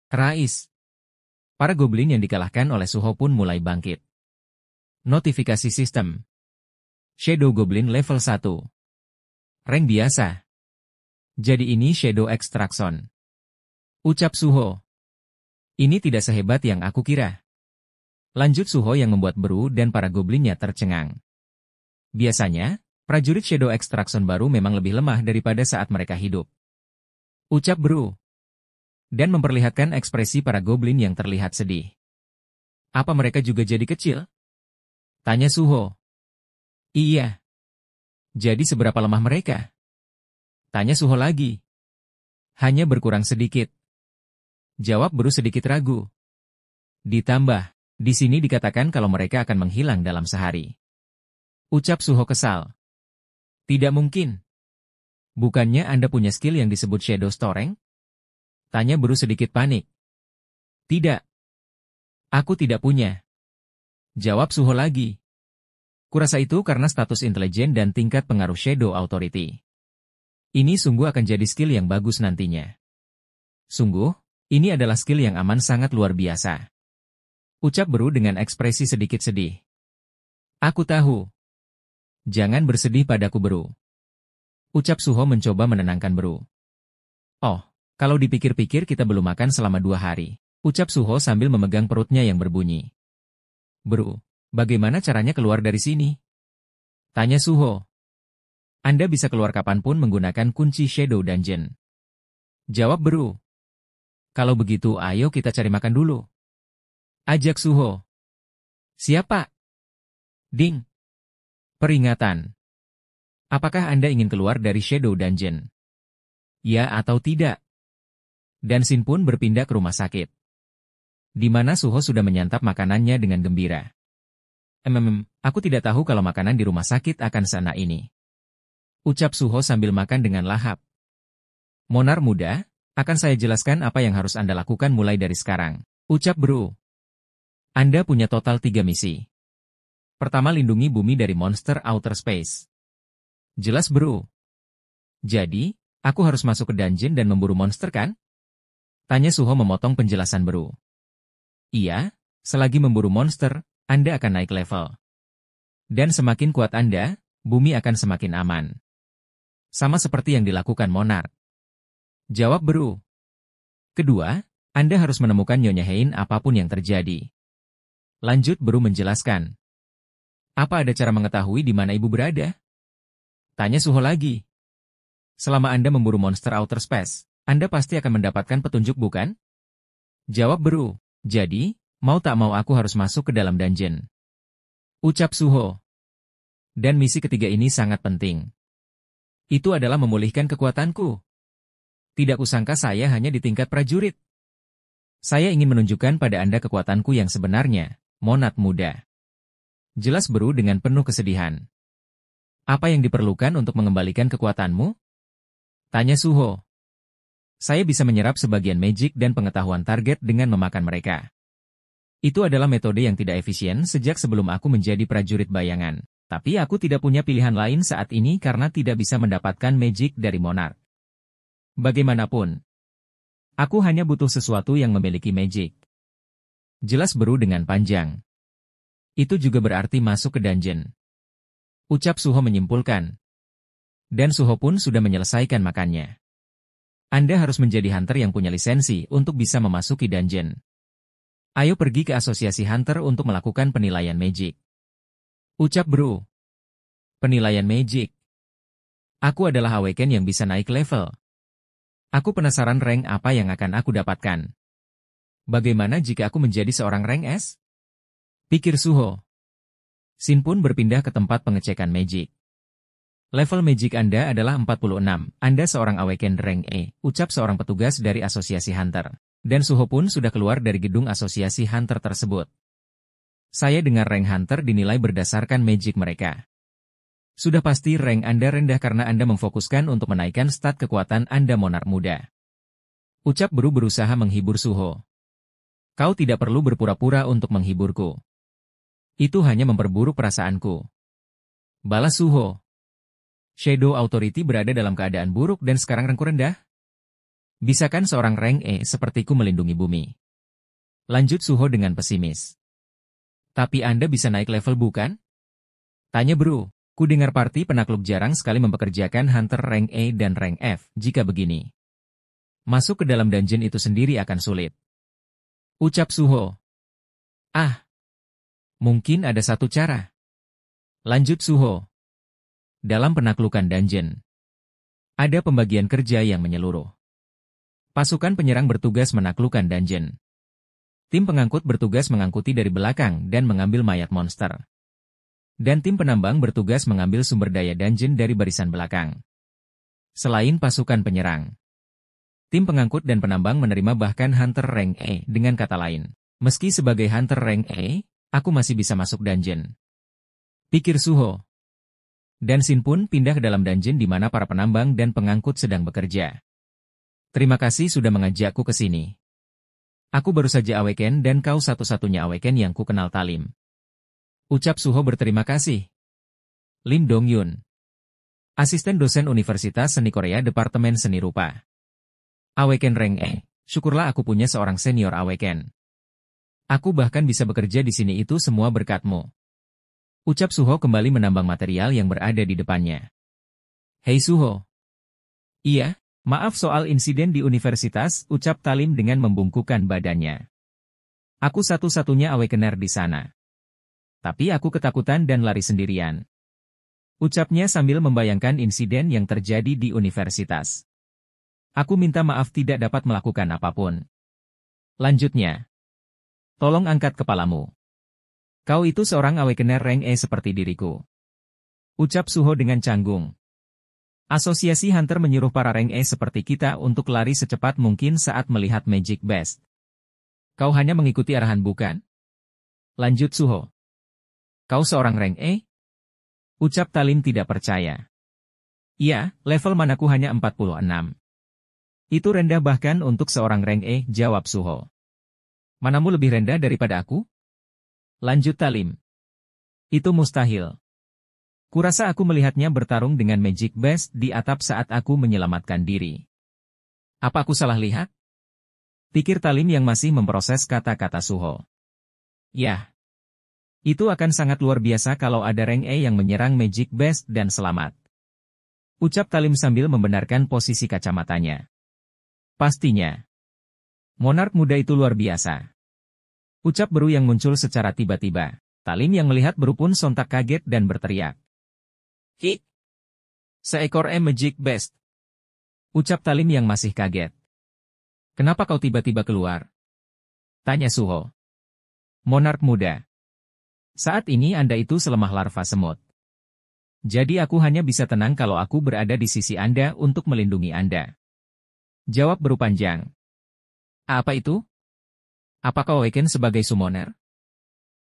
Rais. Para goblin yang dikalahkan oleh Suho pun mulai bangkit. Notifikasi sistem. Shadow Goblin level 1. Rank biasa. Jadi ini Shadow Extraction. Ucap Suho. Ini tidak sehebat yang aku kira. Lanjut Suho yang membuat Beru dan para goblinnya tercengang. Biasanya, prajurit Shadow Extraction baru memang lebih lemah daripada saat mereka hidup. Ucap Beru. Dan memperlihatkan ekspresi para goblin yang terlihat sedih. Apa mereka juga jadi kecil? Tanya Suho. Iya. Jadi seberapa lemah mereka? Tanya Suho lagi. Hanya berkurang sedikit. Jawab Beru sedikit ragu. Ditambah, di sini dikatakan kalau mereka akan menghilang dalam sehari. Ucap Suho kesal. Tidak mungkin. Bukannya Anda punya skill yang disebut Shadow Storeng? Tanya Beru sedikit panik. Tidak. Aku tidak punya. Jawab Suho lagi. Kurasa itu karena status intelijen dan tingkat pengaruh Shadow Authority. Ini sungguh akan jadi skill yang bagus nantinya. Sungguh, ini adalah skill yang aman sangat luar biasa. Ucap Beru dengan ekspresi sedikit sedih. Aku tahu. Jangan bersedih padaku Beru. Ucap Suho mencoba menenangkan Beru. Oh, kalau dipikir-pikir kita belum makan selama 2 hari. Ucap Suho sambil memegang perutnya yang berbunyi. Beru, bagaimana caranya keluar dari sini? Tanya Suho. Anda bisa keluar kapanpun menggunakan kunci Shadow Dungeon. Jawab Beru. Kalau begitu ayo kita cari makan dulu. Ajak Suho. Siapa? Ding. Peringatan. Apakah Anda ingin keluar dari Shadow Dungeon? Ya atau tidak? Dan Sin pun berpindah ke rumah sakit. Di mana Suho sudah menyantap makanannya dengan gembira. Aku tidak tahu kalau makanan di rumah sakit akan sana ini. Ucap Suho sambil makan dengan lahap. Monar muda, akan saya jelaskan apa yang harus Anda lakukan mulai dari sekarang. Ucap Beru. Anda punya total 3 misi. Pertama, lindungi bumi dari monster outer space. Jelas Beru. Jadi, aku harus masuk ke dungeon dan memburu monster kan? Tanya Suho memotong penjelasan Beru. Iya, selagi memburu monster, Anda akan naik level. Dan semakin kuat Anda, bumi akan semakin aman. Sama seperti yang dilakukan Monarch. Jawab Beru. Kedua, Anda harus menemukan Nyonya Hein apapun yang terjadi. Lanjut Beru menjelaskan. Apa ada cara mengetahui di mana ibu berada? Tanya Suho lagi. Selama Anda memburu monster outer space, Anda pasti akan mendapatkan petunjuk bukan? Jawab Beru. Jadi, mau tak mau aku harus masuk ke dalam dungeon. Ucap Suho. Dan misi ketiga ini sangat penting. Itu adalah memulihkan kekuatanku. Tidak kusangka saya hanya di tingkat prajurit. Saya ingin menunjukkan pada Anda kekuatanku yang sebenarnya, Monarch muda. Jelas Beru dengan penuh kesedihan. Apa yang diperlukan untuk mengembalikan kekuatanmu? Tanya Suho. Saya bisa menyerap sebagian magic dan pengetahuan target dengan memakan mereka. Itu adalah metode yang tidak efisien sejak sebelum aku menjadi prajurit bayangan. Tapi aku tidak punya pilihan lain saat ini karena tidak bisa mendapatkan magic dari Monarch. Bagaimanapun, aku hanya butuh sesuatu yang memiliki magic. Jelas Beru dengan panjang. Itu juga berarti masuk ke dungeon. Ucap Suho menyimpulkan. Dan Suho pun sudah menyelesaikan makannya. Anda harus menjadi hunter yang punya lisensi untuk bisa memasuki dungeon. Ayo pergi ke asosiasi hunter untuk melakukan penilaian magic. Ucap Beru. Penilaian magic. Aku adalah Awaken yang bisa naik level. Aku penasaran rank apa yang akan aku dapatkan. Bagaimana jika aku menjadi seorang rank S? Pikir Suho. Sin pun berpindah ke tempat pengecekan magic. Level magic Anda adalah 46, Anda seorang Awakened rank E, ucap seorang petugas dari asosiasi Hunter. Dan Suho pun sudah keluar dari gedung asosiasi Hunter tersebut. Saya dengar rank Hunter dinilai berdasarkan magic mereka. Sudah pasti rank Anda rendah karena Anda memfokuskan untuk menaikkan stat kekuatan Anda Monarch muda. Ucap Beru berusaha menghibur Suho. Kau tidak perlu berpura-pura untuk menghiburku. Itu hanya memperburuk perasaanku. Balas Suho. Shadow Authority berada dalam keadaan buruk dan sekarang ranku rendah? Bisakan seorang rank E sepertiku melindungi bumi? Lanjut Suho dengan pesimis. Tapi Anda bisa naik level bukan? Tanya bro. Ku dengar party penakluk jarang sekali mempekerjakan hunter rank E dan rank F. Jika begini, masuk ke dalam dungeon itu sendiri akan sulit. Ucap Suho. Ah, mungkin ada satu cara. Lanjut Suho. Dalam penaklukan dungeon, ada pembagian kerja yang menyeluruh. Pasukan penyerang bertugas menaklukkan dungeon. Tim pengangkut bertugas mengangkuti dari belakang dan mengambil mayat monster. Dan tim penambang bertugas mengambil sumber daya dungeon dari barisan belakang. Selain pasukan penyerang, tim pengangkut dan penambang menerima bahkan hunter rank E. Dengan kata lain, meski sebagai hunter rank E, aku masih bisa masuk dungeon. Pikir Suho. Dan Sin pun pindah ke dalam dungeon di mana para penambang dan pengangkut sedang bekerja. Terima kasih sudah mengajakku ke sini. Aku baru saja awaken dan kau satu-satunya awaken yang ku kenal Talim. Ucap Suho berterima kasih. Lim Dong-yun, asisten dosen Universitas Seni Korea Departemen Seni Rupa. Awaken rank E, syukurlah aku punya seorang senior awaken. Aku bahkan bisa bekerja di sini itu semua berkatmu. Ucap Suho kembali menambang material yang berada di depannya. Hei Suho. Iya, maaf soal insiden di universitas, ucap Talim dengan membungkukkan badannya. Aku satu-satunya awakener di sana. Tapi aku ketakutan dan lari sendirian. Ucapnya sambil membayangkan insiden yang terjadi di universitas. Aku minta maaf tidak dapat melakukan apapun. Lanjutnya. Tolong angkat kepalamu. Kau itu seorang awakener rank E seperti diriku. Ucap Suho dengan canggung. Asosiasi Hunter menyuruh para rank E seperti kita untuk lari secepat mungkin saat melihat Magic Best. Kau hanya mengikuti arahan bukan? Lanjut Suho. Kau seorang rank E? Ucap Talim tidak percaya. Iya, level manaku hanya 46. Itu rendah bahkan untuk seorang rank E, jawab Suho. Manamu lebih rendah daripada aku? Lanjut Talim. Itu mustahil. Kurasa aku melihatnya bertarung dengan Magic Best di atap saat aku menyelamatkan diri. Apa aku salah lihat? Pikir Talim yang masih memproses kata-kata Suho. Yah. Itu akan sangat luar biasa kalau ada rank E yang menyerang Magic Best dan selamat. Ucap Talim sambil membenarkan posisi kacamatanya. Pastinya. Monark muda itu luar biasa. Ucap Beru yang muncul secara tiba-tiba. Talim yang melihat Beru pun sontak kaget dan berteriak. Hik! Seekor Magic Best. Ucap Talim yang masih kaget. Kenapa kau tiba-tiba keluar? Tanya Suho. Monark muda. Saat ini Anda itu selemah larva semut. Jadi aku hanya bisa tenang kalau aku berada di sisi Anda untuk melindungi Anda. Jawab Beru panjang. Apa itu? Apakah awaken sebagai summoner?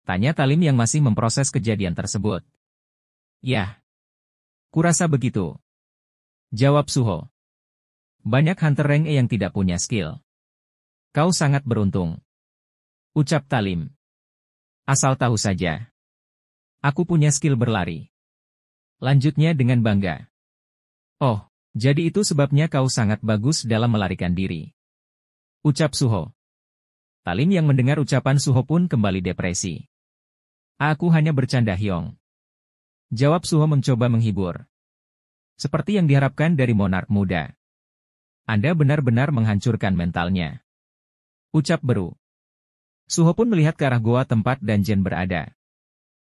Tanya Talim yang masih memproses kejadian tersebut. Yah. Kurasa begitu. Jawab Suho. Banyak hunter rank E yang tidak punya skill. Kau sangat beruntung. Ucap Talim. Asal tahu saja. Aku punya skill berlari. Lanjutnya dengan bangga. Oh, jadi itu sebabnya kau sangat bagus dalam melarikan diri. Ucap Suho. Talim yang mendengar ucapan Suho pun kembali depresi. Aku hanya bercanda Hyong. Jawab Suho mencoba menghibur. Seperti yang diharapkan dari monark muda. Anda benar-benar menghancurkan mentalnya. Ucap Beru. Suho pun melihat ke arah goa tempat dungeon berada.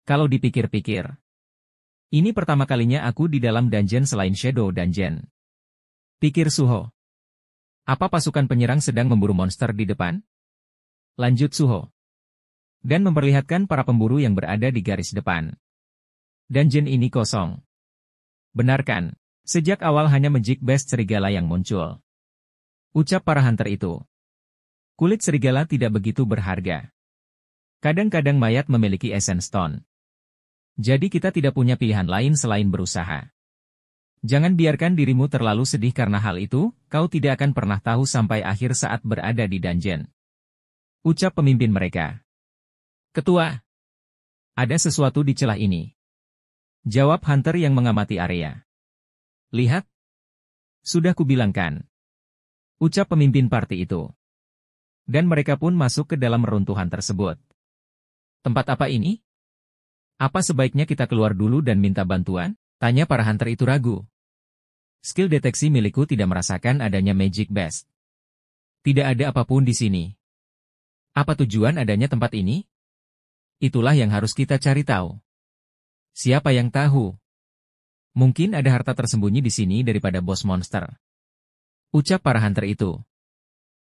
Kalau dipikir-pikir, ini pertama kalinya aku di dalam dungeon selain Shadow Dungeon. Pikir Suho. Apa pasukan penyerang sedang memburu monster di depan? Lanjut Suho. Dan memperlihatkan para pemburu yang berada di garis depan. Dungeon ini kosong. Benarkan, sejak awal hanya Magic Best serigala yang muncul. Ucap para hunter itu. Kulit serigala tidak begitu berharga. Kadang-kadang mayat memiliki Essence Stone. Jadi kita tidak punya pilihan lain selain berusaha. Jangan biarkan dirimu terlalu sedih karena hal itu, kau tidak akan pernah tahu sampai akhir saat berada di dungeon. Ucap pemimpin mereka. Ketua. Ada sesuatu di celah ini. Jawab hunter yang mengamati area. Lihat. Sudah kubilangkan. Ucap pemimpin parti itu. Dan mereka pun masuk ke dalam reruntuhan tersebut. Tempat apa ini? Apa sebaiknya kita keluar dulu dan minta bantuan? Tanya para hunter itu ragu. Skill deteksi milikku tidak merasakan adanya magic best. Tidak ada apapun di sini. Apa tujuan adanya tempat ini? Itulah yang harus kita cari tahu. Siapa yang tahu? Mungkin ada harta tersembunyi di sini daripada bos monster. Ucap para hunter itu.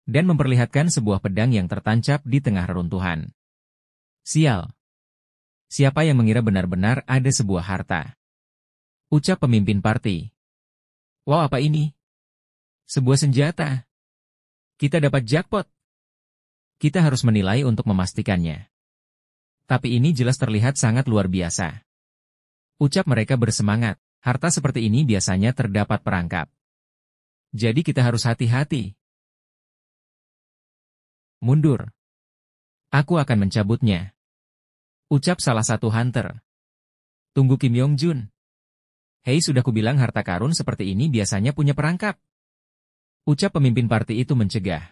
Dan memperlihatkan sebuah pedang yang tertancap di tengah reruntuhan. Sial. Siapa yang mengira benar-benar ada sebuah harta? Ucap pemimpin parti. Wow, apa ini? Sebuah senjata. Kita dapat jackpot. Kita harus menilai untuk memastikannya. Tapi ini jelas terlihat sangat luar biasa. Ucap mereka bersemangat. Harta seperti ini biasanya terdapat perangkap. Jadi kita harus hati-hati. Mundur. Aku akan mencabutnya. Ucap salah satu hunter. Tunggu Kim Yong Jun. Hei, sudah kubilang harta karun seperti ini biasanya punya perangkap. Ucap pemimpin parti itu mencegah.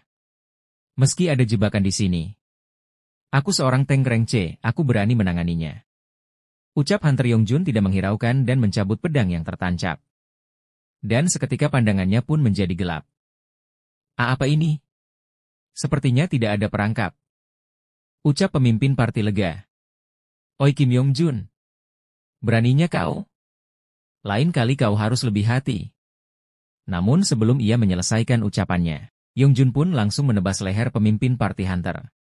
Meski ada jebakan di sini. Aku seorang Teng Reng C, aku berani menanganinya. Ucap hunter Yong Jun tidak menghiraukan dan mencabut pedang yang tertancap. Dan seketika pandangannya pun menjadi gelap. Apa ini? Sepertinya tidak ada perangkap. Ucap pemimpin parti lega. Oi Kim Yong Jun. Beraninya kau? Lain kali kau harus lebih hati. Namun sebelum ia menyelesaikan ucapannya, Yong Jun pun langsung menebas leher pemimpin parti hunter.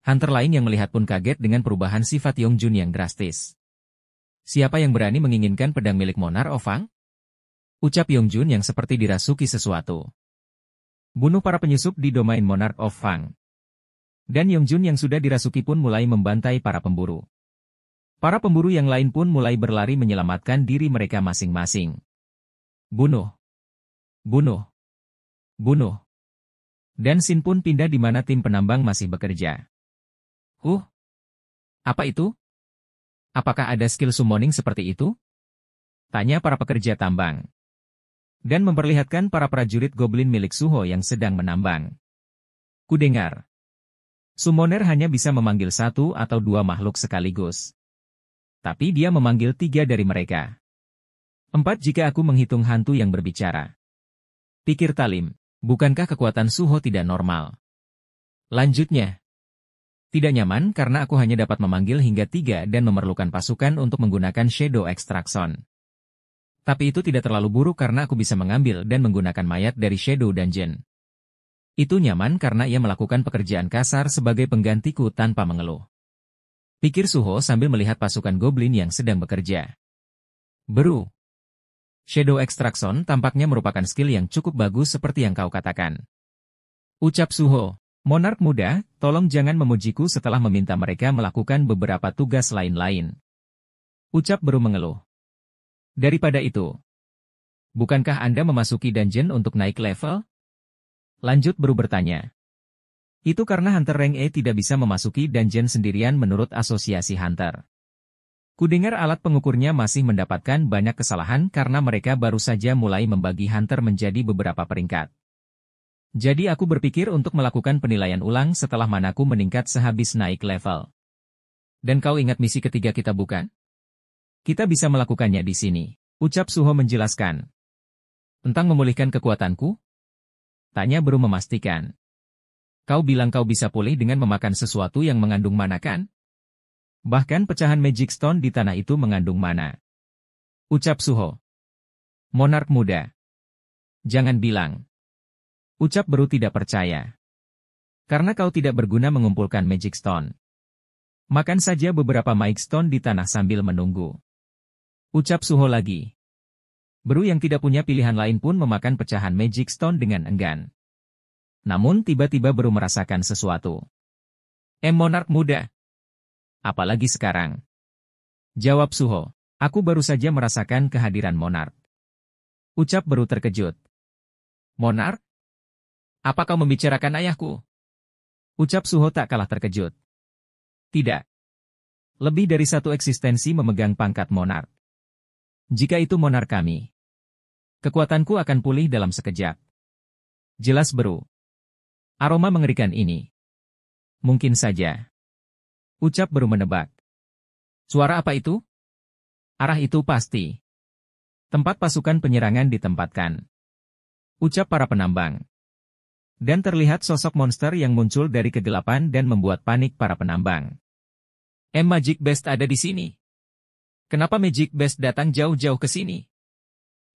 Hunter lain yang melihat pun kaget dengan perubahan sifat Yong Jun yang drastis. Siapa yang berani menginginkan pedang milik Monarch of Fang? Ucap Yong Jun yang seperti dirasuki sesuatu. Bunuh para penyusup di domain Monarch of Fang. Dan Yong Jun yang sudah dirasuki pun mulai membantai para pemburu. Para pemburu yang lain pun mulai berlari menyelamatkan diri mereka masing-masing. Bunuh. Bunuh. Bunuh. Dan Sin pun pindah di mana tim penambang masih bekerja. Apa itu? Apakah ada skill summoning seperti itu? Tanya para pekerja tambang. Dan memperlihatkan para prajurit goblin milik Suho yang sedang menambang. Kudengar. Summoner hanya bisa memanggil 1 atau 2 makhluk sekaligus. Tapi dia memanggil 3 dari mereka. 4 jika aku menghitung hantu yang berbicara. Pikir Talim, bukankah kekuatan Suho tidak normal? Lanjutnya. Tidak nyaman karena aku hanya dapat memanggil hingga 3 dan memerlukan pasukan untuk menggunakan Shadow Extraction. Tapi itu tidak terlalu buruk karena aku bisa mengambil dan menggunakan mayat dari Shadow Dungeon. Itu nyaman karena ia melakukan pekerjaan kasar sebagai penggantiku tanpa mengeluh. Pikir Suho sambil melihat pasukan goblin yang sedang bekerja. Beru. Shadow Extraction tampaknya merupakan skill yang cukup bagus seperti yang kau katakan. Ucap Suho. Monark muda, tolong jangan memujiku setelah meminta mereka melakukan beberapa tugas lain-lain. Ucap Beru mengeluh. Daripada itu, bukankah Anda memasuki dungeon untuk naik level? Lanjut Beru bertanya. Itu karena Hunter Rank E tidak bisa memasuki dungeon sendirian menurut asosiasi Hunter. Kudengar alat pengukurnya masih mendapatkan banyak kesalahan karena mereka baru saja mulai membagi Hunter menjadi beberapa peringkat. Jadi aku berpikir untuk melakukan penilaian ulang setelah manaku meningkat sehabis naik level. Dan kau ingat misi ketiga kita bukan? Kita bisa melakukannya di sini. Ucap Suho menjelaskan. Tentang memulihkan kekuatanku? Tanya Beru memastikan. Kau bilang kau bisa pulih dengan memakan sesuatu yang mengandung mana kan? Bahkan pecahan Magic Stone di tanah itu mengandung mana. Ucap Suho. Monark muda. Jangan bilang. Ucap Beru tidak percaya. Karena kau tidak berguna mengumpulkan Magic Stone. Makan saja beberapa Magic Stone di tanah sambil menunggu. Ucap Suho lagi. Beru yang tidak punya pilihan lain pun memakan pecahan Magic Stone dengan enggan. Namun tiba-tiba Beru merasakan sesuatu. Monark muda. Apalagi sekarang? Jawab Suho. Aku baru saja merasakan kehadiran Monark. Ucap Beru terkejut. Monark? Apa kau membicarakan ayahku? Ucap Suho tak kalah terkejut. Tidak. Lebih dari satu eksistensi memegang pangkat Monark. Jika itu Monark kami, kekuatanku akan pulih dalam sekejap. Jelas beru. Aroma mengerikan ini. Mungkin saja. Ucap Beru menebak. Suara apa itu? Arah itu pasti. Tempat pasukan penyerangan ditempatkan. Ucap para penambang. Dan terlihat sosok monster yang muncul dari kegelapan dan membuat panik para penambang. Magic Beast ada di sini. Kenapa Magic Beast datang jauh-jauh ke sini?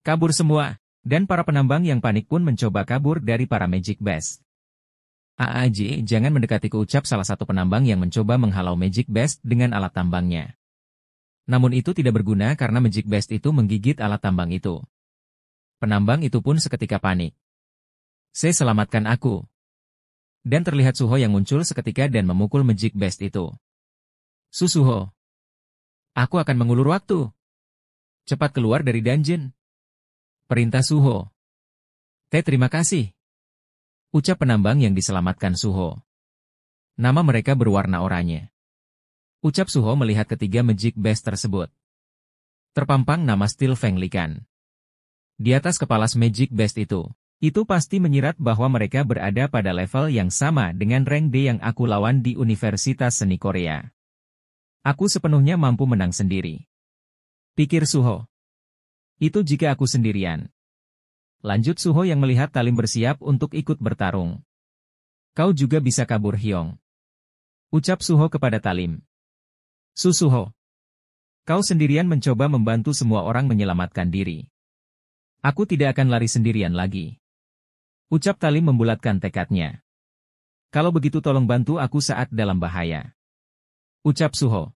Kabur semua, dan para penambang yang panik pun mencoba kabur dari para Magic Beast. Jangan mendekatiku, ucap salah satu penambang yang mencoba menghalau Magic Beast dengan alat tambangnya. Namun itu tidak berguna karena Magic Beast itu menggigit alat tambang itu. Penambang itu pun seketika panik. Selamatkan aku. Dan terlihat Suho yang muncul seketika dan memukul Magic Beast itu. Suho. Aku akan mengulur waktu. Cepat keluar dari dungeon. Perintah Suho. Terima kasih. Ucap penambang yang diselamatkan Suho. Nama mereka berwarna oranye. Ucap Suho melihat ketiga Magic Beast tersebut. Terpampang nama Steel Fang Likan. Di atas kepala Magic Beast itu pasti menyirat bahwa mereka berada pada level yang sama dengan rank D yang aku lawan di Universitas Seni Korea. Aku sepenuhnya mampu menang sendiri. Pikir Suho. Itu jika aku sendirian. Lanjut Suho yang melihat Talim bersiap untuk ikut bertarung. Kau juga bisa kabur Hyong. Ucap Suho kepada Talim. Suho. Kau sendirian mencoba membantu semua orang menyelamatkan diri. Aku tidak akan lari sendirian lagi. Ucap Talim membulatkan tekadnya. Kalau begitu tolong bantu aku saat dalam bahaya. Ucap Suho.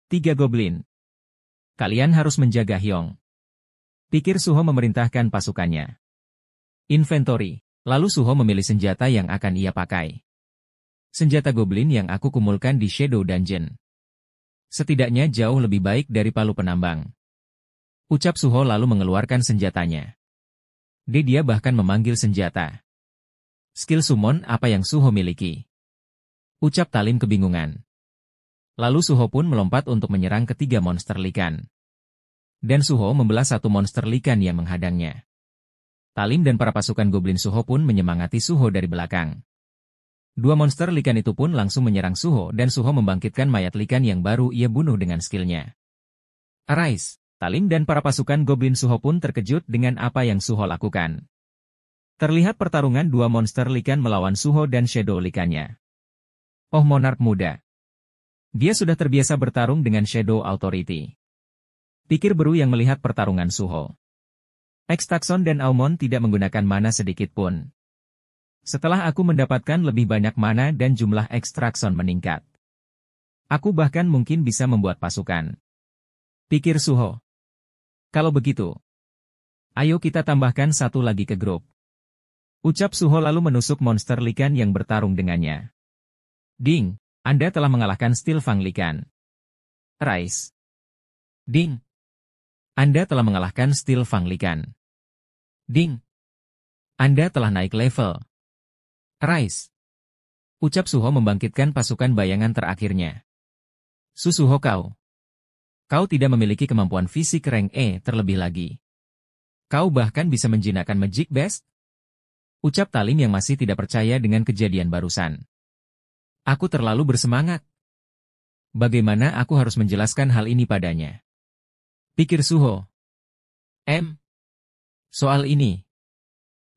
3 goblin. Kalian harus menjaga Hyong. Pikir Suho memerintahkan pasukannya. Inventory. Lalu Suho memilih senjata yang akan ia pakai. Senjata goblin yang aku kumulkan di Shadow Dungeon. Setidaknya jauh lebih baik dari palu penambang. Ucap Suho lalu mengeluarkan senjatanya. Dia bahkan memanggil senjata. Skill summon apa yang Suho miliki? Ucap Talim kebingungan. Lalu Suho pun melompat untuk menyerang ketiga monster likan. Dan Suho membelah satu monster likan yang menghadangnya. Talim dan para pasukan goblin Suho pun menyemangati Suho dari belakang. Dua monster likan itu pun langsung menyerang Suho dan Suho membangkitkan mayat likan yang baru ia bunuh dengan skillnya. Arise! Talim dan para pasukan goblin Suho pun terkejut dengan apa yang Suho lakukan. Terlihat pertarungan dua monster likan melawan Suho dan shadow likannya. Oh monark muda. Dia sudah terbiasa bertarung dengan Shadow Authority. Pikir Beru yang melihat pertarungan Suho. Extraction dan Aumon tidak menggunakan mana sedikit pun. Setelah aku mendapatkan lebih banyak mana dan jumlah Extraction meningkat. Aku bahkan mungkin bisa membuat pasukan. Pikir Suho. Kalau begitu, ayo kita tambahkan satu lagi ke grup. Ucap Suho lalu menusuk monster likan yang bertarung dengannya. Ding, Anda telah mengalahkan Steel Fang Likan. Rise. Ding. Anda telah mengalahkan Steel Fang Likan. Ding. Anda telah naik level. Rise. Ucap Suho membangkitkan pasukan bayangan terakhirnya. Suho kau. Kau tidak memiliki kemampuan fisik rank E terlebih lagi. Kau bahkan bisa menjinakkan Magic Beast? Ucap Talim yang masih tidak percaya dengan kejadian barusan. Aku terlalu bersemangat. Bagaimana aku harus menjelaskan hal ini padanya? Pikir Suho. Soal ini.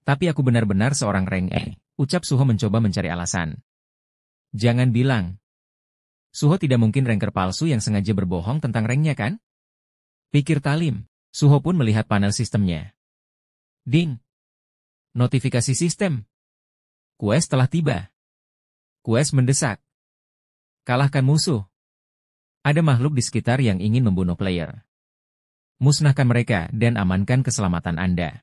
Tapi aku benar-benar seorang rank E. Ucap Suho mencoba mencari alasan. Jangan bilang. Suho tidak mungkin ranker palsu yang sengaja berbohong tentang ranknya kan? Pikir Talim. Suho pun melihat panel sistemnya. Ding. Notifikasi sistem. Quest telah tiba. Quest mendesak. Kalahkan musuh. Ada makhluk di sekitar yang ingin membunuh player. Musnahkan mereka dan amankan keselamatan Anda.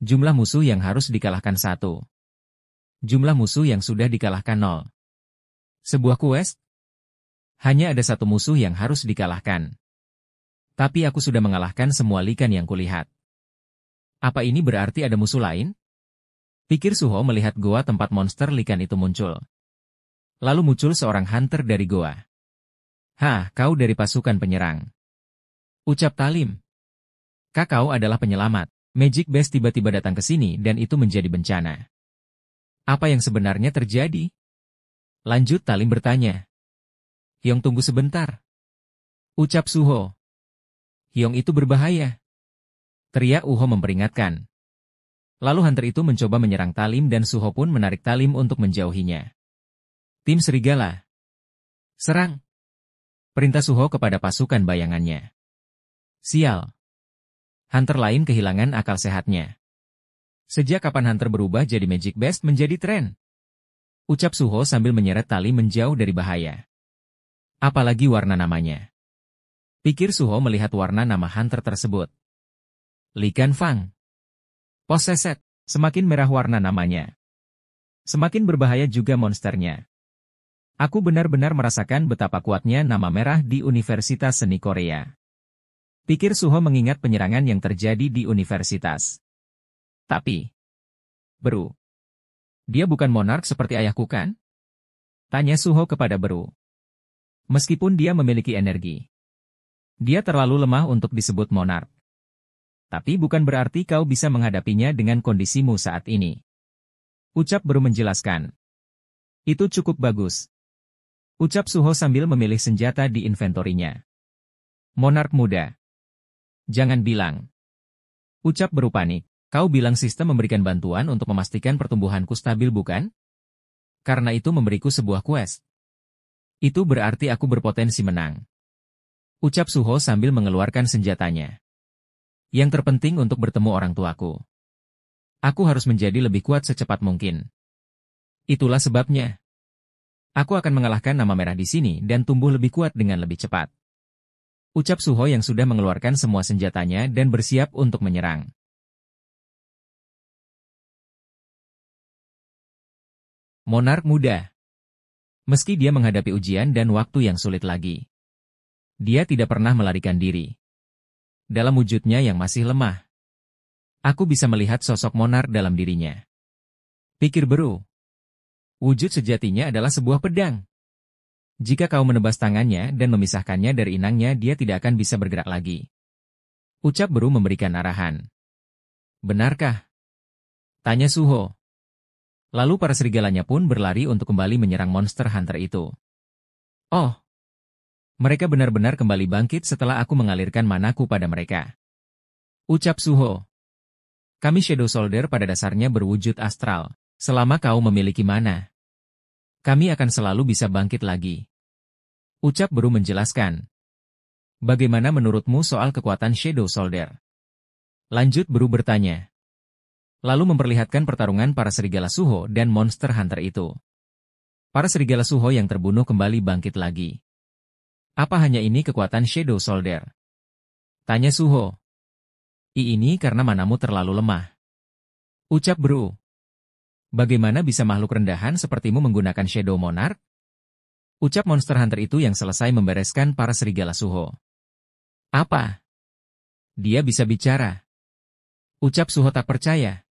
Jumlah musuh yang harus dikalahkan 1. Jumlah musuh yang sudah dikalahkan 0. Sebuah quest? Hanya ada satu musuh yang harus dikalahkan. Tapi aku sudah mengalahkan semua likan yang kulihat. Apa ini berarti ada musuh lain? Pikir Suho melihat goa tempat monster likan itu muncul. Lalu muncul seorang hunter dari goa. Kau dari pasukan penyerang. Ucap Talim. Kau adalah penyelamat. Magic Best tiba-tiba datang ke sini dan itu menjadi bencana. Apa yang sebenarnya terjadi? Lanjut Talim bertanya. Hyong tunggu sebentar. Ucap Suho. Hyong itu berbahaya. Teriak Uho memperingatkan. Lalu hunter itu mencoba menyerang Talim dan Suho pun menarik Talim untuk menjauhinya. Tim Serigala. Serang. Perintah Suho kepada pasukan bayangannya. Sial. Hunter lain kehilangan akal sehatnya. Sejak kapan hunter berubah jadi Magic Best menjadi tren? Ucap Suho sambil menyeret tali menjauh dari bahaya. Apalagi warna namanya. Pikir Suho melihat warna nama hunter tersebut. Li Kan Fang. Possessed. Semakin merah warna namanya. Semakin berbahaya juga monsternya. Aku benar-benar merasakan betapa kuatnya nama merah di Universitas Seni Korea. Pikir Suho mengingat penyerangan yang terjadi di universitas. Tapi, Beru, dia bukan monark seperti ayahku kan? Tanya Suho kepada Beru. Meskipun dia memiliki energi, dia terlalu lemah untuk disebut monark. Tapi bukan berarti kau bisa menghadapinya dengan kondisimu saat ini. Ucap Beru menjelaskan. Itu cukup bagus. Ucap Suho sambil memilih senjata di inventorinya. Monark muda. Jangan bilang. Ucap Beru panik. Kau bilang sistem memberikan bantuan untuk memastikan pertumbuhanku stabil bukan? Karena itu memberiku sebuah quest. Itu berarti aku berpotensi menang. Ucap Suho sambil mengeluarkan senjatanya. Yang terpenting untuk bertemu orang tuaku. Aku harus menjadi lebih kuat secepat mungkin. Itulah sebabnya. Aku akan mengalahkan nama merah di sini dan tumbuh lebih kuat dengan lebih cepat. Ucap Suho yang sudah mengeluarkan semua senjatanya dan bersiap untuk menyerang. Monark muda. Meski dia menghadapi ujian dan waktu yang sulit lagi, dia tidak pernah melarikan diri. Dalam wujudnya yang masih lemah, aku bisa melihat sosok monark dalam dirinya. Pikir Beru. Wujud sejatinya adalah sebuah pedang. Jika kau menebas tangannya dan memisahkannya dari inangnya, dia tidak akan bisa bergerak lagi. Ucap Beru memberikan arahan. Benarkah? Tanya Suho. Lalu para serigalanya pun berlari untuk kembali menyerang monster hunter itu. Oh! Mereka benar-benar kembali bangkit setelah aku mengalirkan manaku pada mereka. Ucap Suho. Kami Shadow Soldier pada dasarnya berwujud astral. Selama kau memiliki mana, kami akan selalu bisa bangkit lagi. Ucap Beru menjelaskan. Bagaimana menurutmu soal kekuatan Shadow Soldier? Lanjut Beru bertanya. Lalu memperlihatkan pertarungan para serigala Suho dan monster hunter itu. Para serigala Suho yang terbunuh kembali bangkit lagi. Apa hanya ini kekuatan Shadow Soldier? Tanya Suho. Ini karena manamu terlalu lemah. Ucap Beru. Bagaimana bisa makhluk rendahan sepertimu menggunakan Shadow Monarch? Ucap monster hunter itu yang selesai membereskan para serigala Suho. Apa? Dia bisa bicara. Ucap Suho tak percaya.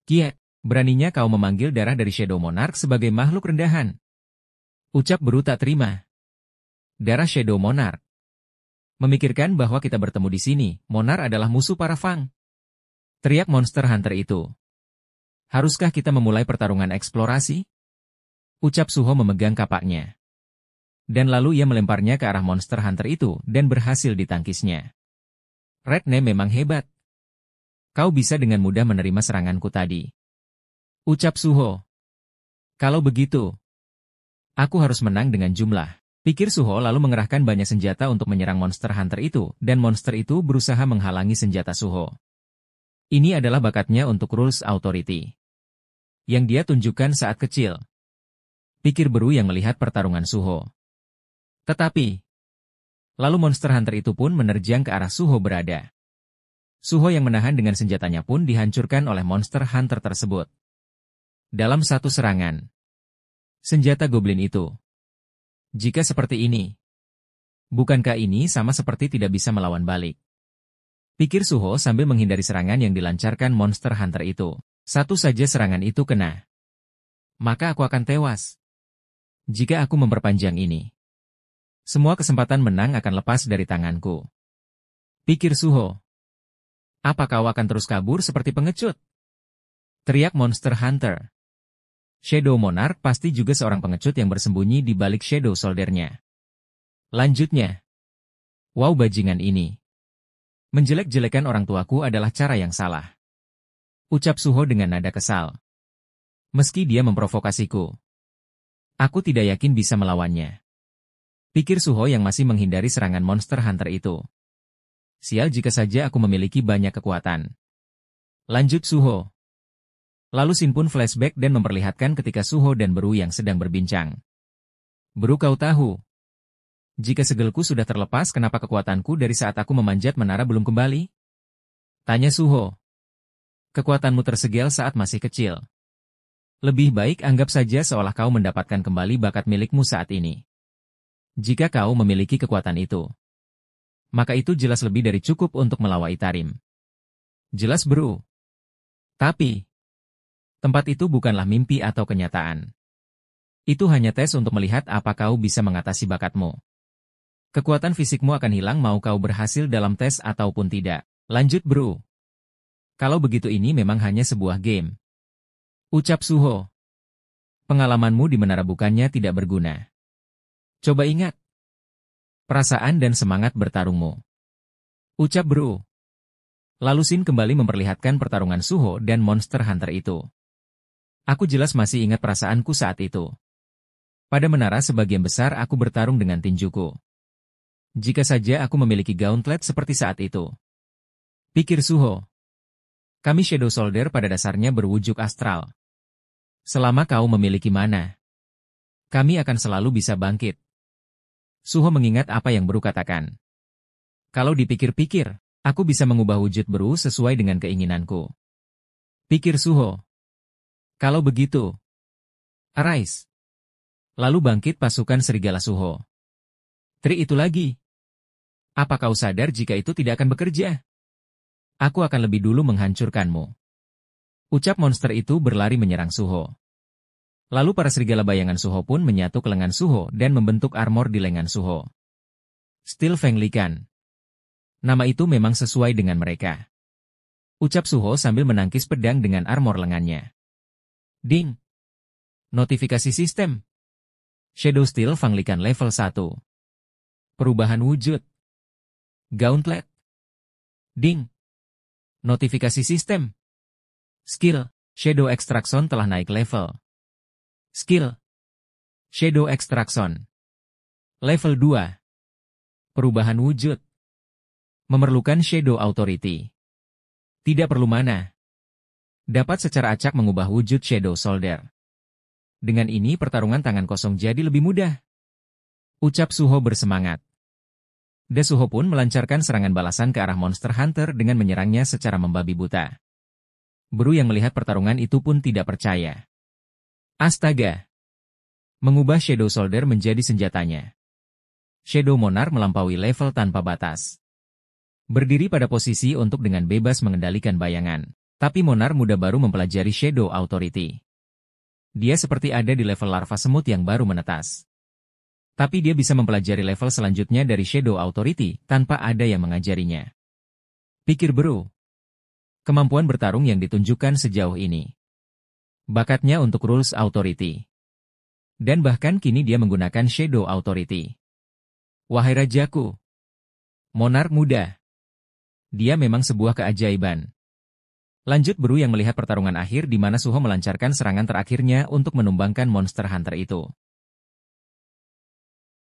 Kiet, beraninya kau memanggil darah dari Shadow Monarch sebagai makhluk rendahan. Ucap Beru tak terima. Darah Shadow Monarch. Memikirkan bahwa kita bertemu di sini, Monarch adalah musuh para Fang. Teriak monster hunter itu. Haruskah kita memulai pertarungan eksplorasi? Ucap Suho memegang kapaknya. Dan lalu ia melemparnya ke arah monster hunter itu dan berhasil ditangkisnya. Redne memang hebat. Kau bisa dengan mudah menerima seranganku tadi. Ucap Suho. Kalau begitu, aku harus menang dengan jumlah. Pikir Suho lalu mengerahkan banyak senjata untuk menyerang monster hunter itu, dan monster itu berusaha menghalangi senjata Suho. Ini adalah bakatnya untuk Rules Authority yang dia tunjukkan saat kecil. Pikir Beru yang melihat pertarungan Suho. Tetapi, lalu monster hunter itu pun menerjang ke arah Suho berada. Suho yang menahan dengan senjatanya pun dihancurkan oleh monster hunter tersebut. Dalam satu serangan. Senjata goblin itu. Jika seperti ini, bukankah ini sama seperti tidak bisa melawan balik? Pikir Suho sambil menghindari serangan yang dilancarkan monster hunter itu. Satu saja serangan itu kena. Maka aku akan tewas. Jika aku memperpanjang ini, semua kesempatan menang akan lepas dari tanganku. Pikir Suho. Apa kau akan terus kabur seperti pengecut? Teriak Monster Hunter. Shadow Monarch pasti juga seorang pengecut yang bersembunyi di balik Shadow Soldier-nya. Lanjutnya. Wow, bajingan ini. Menjelek-jelekan orang tuaku adalah cara yang salah. Ucap Suho dengan nada kesal. Meski dia memprovokasiku, aku tidak yakin bisa melawannya. Pikir Suho yang masih menghindari serangan Monster Hunter itu. Sial jika saja aku memiliki banyak kekuatan. Lanjut Suho. Lalu Shin pun flashback dan memperlihatkan ketika Suho dan Beru yang sedang berbincang. Beru, kau tahu, jika segelku sudah terlepas, kenapa kekuatanku dari saat aku memanjat menara belum kembali? Tanya Suho. Kekuatanmu tersegel saat masih kecil. Lebih baik anggap saja seolah kau mendapatkan kembali bakat milikmu saat ini. Jika kau memiliki kekuatan itu, maka itu jelas lebih dari cukup untuk melawan Itarim. Jelas Beru. Tapi tempat itu bukanlah mimpi atau kenyataan. Itu hanya tes untuk melihat apa kau bisa mengatasi bakatmu. Kekuatan fisikmu akan hilang mau kau berhasil dalam tes ataupun tidak. Lanjut Bro. Kalau begitu ini memang hanya sebuah game. Ucap Suho. Pengalamanmu di menara bukannya tidak berguna. Coba ingat perasaan dan semangat bertarungmu. Ucap Bro. Lalu Shin kembali memperlihatkan pertarungan Suho dan Monster Hunter itu. Aku jelas masih ingat perasaanku saat itu. Pada menara sebagian besar aku bertarung dengan tinjuku. Jika saja aku memiliki gauntlet seperti saat itu. Pikir Suho. Kami Shadow Soldier pada dasarnya berwujud astral. Selama kau memiliki mana, kami akan selalu bisa bangkit. Suho mengingat apa yang Beru katakan. Kalau dipikir-pikir, aku bisa mengubah wujud Beru sesuai dengan keinginanku. Pikir Suho. Kalau begitu, arise. Lalu bangkit pasukan serigala Suho. Trik itu lagi. Apa kau sadar jika itu tidak akan bekerja? Aku akan lebih dulu menghancurkanmu. Ucap monster itu berlari menyerang Suho. Lalu para serigala bayangan Suho pun menyatu ke lengan Suho dan membentuk armor di lengan Suho. Steel Feng Likan. Nama itu memang sesuai dengan mereka. Ucap Suho sambil menangkis pedang dengan armor lengannya. Ding. Notifikasi sistem. Shadow Steel Feng Likan level 1. Perubahan wujud. Gauntlet. Ding. Notifikasi sistem. Skill. Shadow Extraction telah naik level. Skill. Shadow Extraction. Level 2. Perubahan wujud. Memerlukan Shadow Authority. Tidak perlu mana. Dapat secara acak mengubah wujud Shadow Soldier. Dengan ini pertarungan tangan kosong jadi lebih mudah. Ucap Suho bersemangat. Suho pun melancarkan serangan balasan ke arah Monster Hunter dengan menyerangnya secara membabi buta. Beru yang melihat pertarungan itu pun tidak percaya. Astaga! Mengubah Shadow Soldier menjadi senjatanya. Shadow Monarch melampaui level tanpa batas. Berdiri pada posisi untuk dengan bebas mengendalikan bayangan. Tapi Monarch muda baru mempelajari Shadow Authority. Dia seperti ada di level larva semut yang baru menetas. Tapi dia bisa mempelajari level selanjutnya dari Shadow Authority tanpa ada yang mengajarinya. Pikir Beru. Kemampuan bertarung yang ditunjukkan sejauh ini. Bakatnya untuk Rules Authority. Dan bahkan kini dia menggunakan Shadow Authority. Wahai rajaku. Monarch muda. Dia memang sebuah keajaiban. Lanjut Beru yang melihat pertarungan akhir di mana Suho melancarkan serangan terakhirnya untuk menumbangkan Monster Hunter itu.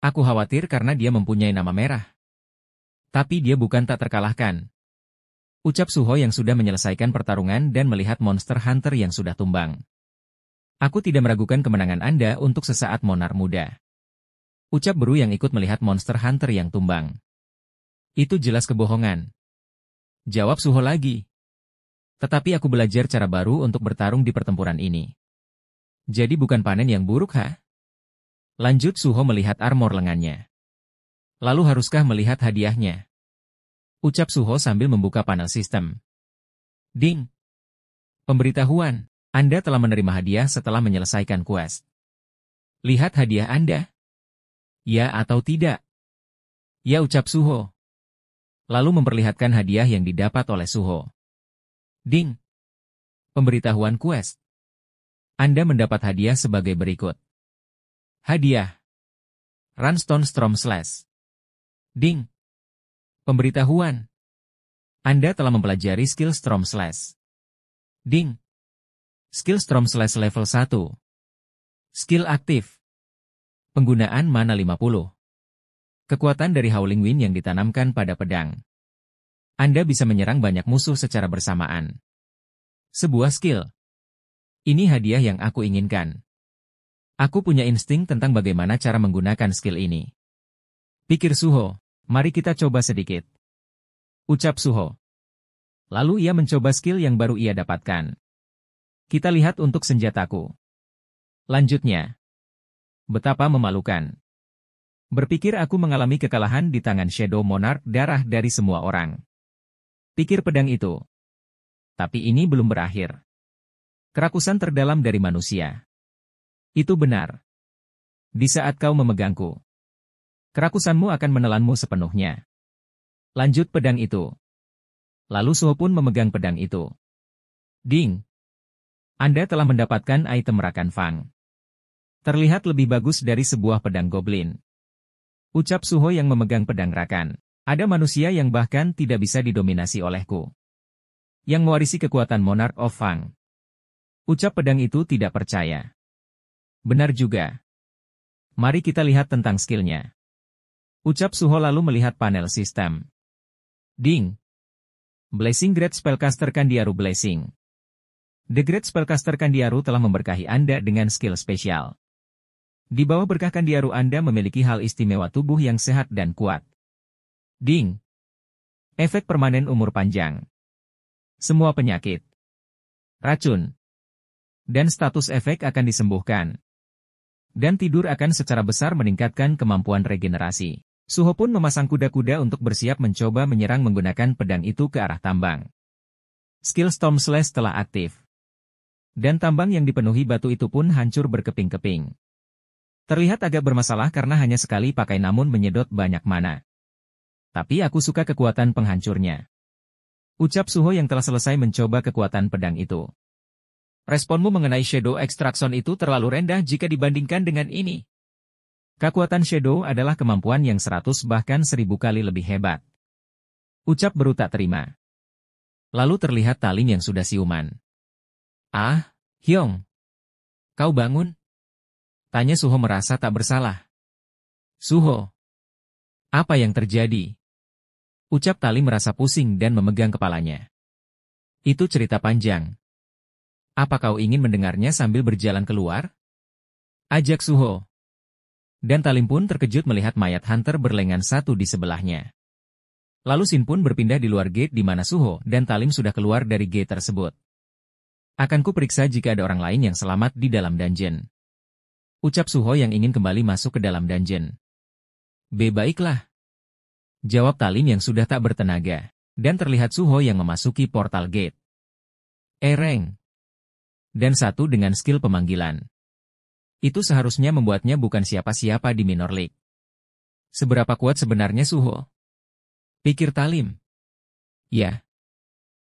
Aku khawatir karena dia mempunyai nama merah. Tapi dia bukan tak terkalahkan. Ucap Suho yang sudah menyelesaikan pertarungan dan melihat Monster Hunter yang sudah tumbang. Aku tidak meragukan kemenangan Anda untuk sesaat Monarch muda. Ucap Beru yang ikut melihat Monster Hunter yang tumbang. Itu jelas kebohongan. Jawab Suho lagi. Tetapi aku belajar cara baru untuk bertarung di pertempuran ini. Jadi bukan panen yang buruk, ha? Lanjut Suho melihat armor lengannya. Lalu haruskah melihat hadiahnya? Ucap Suho sambil membuka panel sistem. Ding. Pemberitahuan, Anda telah menerima hadiah setelah menyelesaikan quest. Lihat hadiah Anda. Ya atau tidak? Ya, ucap Suho. Lalu memperlihatkan hadiah yang didapat oleh Suho. Ding! Pemberitahuan quest. Anda mendapat hadiah sebagai berikut. Hadiah. Runstone Storm Slash. Ding! Pemberitahuan. Anda telah mempelajari skill Storm Slash. Ding! Skill Storm Slash level 1. Skill aktif. Penggunaan mana 50. Kekuatan dari Howling Wind yang ditanamkan pada pedang. Anda bisa menyerang banyak musuh secara bersamaan. Sebuah skill. Ini hadiah yang aku inginkan. Aku punya insting tentang bagaimana cara menggunakan skill ini. Pikir Suho, mari kita coba sedikit. Ucap Suho. Lalu ia mencoba skill yang baru ia dapatkan. Kita lihat untuk senjataku. Lanjutnya. Betapa memalukan. Berpikir aku mengalami kekalahan di tangan Shadow Monarch darah dari semua orang. Pikir pedang itu. Tapi ini belum berakhir. Kerakusan terdalam dari manusia. Itu benar. Di saat kau memegangku, kerakusanmu akan menelanmu sepenuhnya. Lanjut pedang itu. Lalu Suho pun memegang pedang itu. Ding! Anda telah mendapatkan item Rakan Fang. Terlihat lebih bagus dari sebuah pedang goblin. Ucap Suho yang memegang pedang Rakan. Ada manusia yang bahkan tidak bisa didominasi olehku. Yang mewarisi kekuatan Monarch of Fang. Ucap pedang itu tidak percaya. Benar juga. Mari kita lihat tentang skillnya. Ucap Suho lalu melihat panel sistem. Ding! Blessing Great Spellcaster Kandiaru Blessing. The Great Spellcaster Kandiaru telah memberkahi Anda dengan skill spesial. Di bawah berkah Kandiaru Anda memiliki hal istimewa tubuh yang sehat dan kuat. Ding! Efek permanen umur panjang. Semua penyakit, racun, dan status efek akan disembuhkan. Dan tidur akan secara besar meningkatkan kemampuan regenerasi. Suho pun memasang kuda-kuda untuk bersiap mencoba menyerang menggunakan pedang itu ke arah tambang. Skill Storm Slash telah aktif. Dan tambang yang dipenuhi batu itu pun hancur berkeping-keping. Terlihat agak bermasalah karena hanya sekali pakai namun menyedot banyak mana. Tapi aku suka kekuatan penghancurnya. Ucap Suho yang telah selesai mencoba kekuatan pedang itu. Responmu mengenai Shadow Extraction itu terlalu rendah jika dibandingkan dengan ini. Kekuatan Shadow adalah kemampuan yang 100 bahkan 1000 kali lebih hebat. Ucap Beru tak terima. Lalu terlihat Talim yang sudah siuman. Ah, Hyong. Kau bangun? Tanya Suho merasa tak bersalah. Suho. Apa yang terjadi? Ucap Talim merasa pusing dan memegang kepalanya. Itu cerita panjang. Apa kau ingin mendengarnya sambil berjalan keluar? Ajak Suho. Dan Talim pun terkejut melihat mayat Hunter berlengan satu di sebelahnya. Lalu Sin pun berpindah di luar gate di mana Suho dan Talim sudah keluar dari gate tersebut. Akan ku periksa jika ada orang lain yang selamat di dalam dungeon. Ucap Suho yang ingin kembali masuk ke dalam dungeon. Baiklah. Jawab Talim yang sudah tak bertenaga. Dan terlihat Suho yang memasuki portal gate. Ereng. Dan satu dengan skill pemanggilan. Itu seharusnya membuatnya bukan siapa-siapa di Minor League. Seberapa kuat sebenarnya Suho? Pikir Talim. Ya.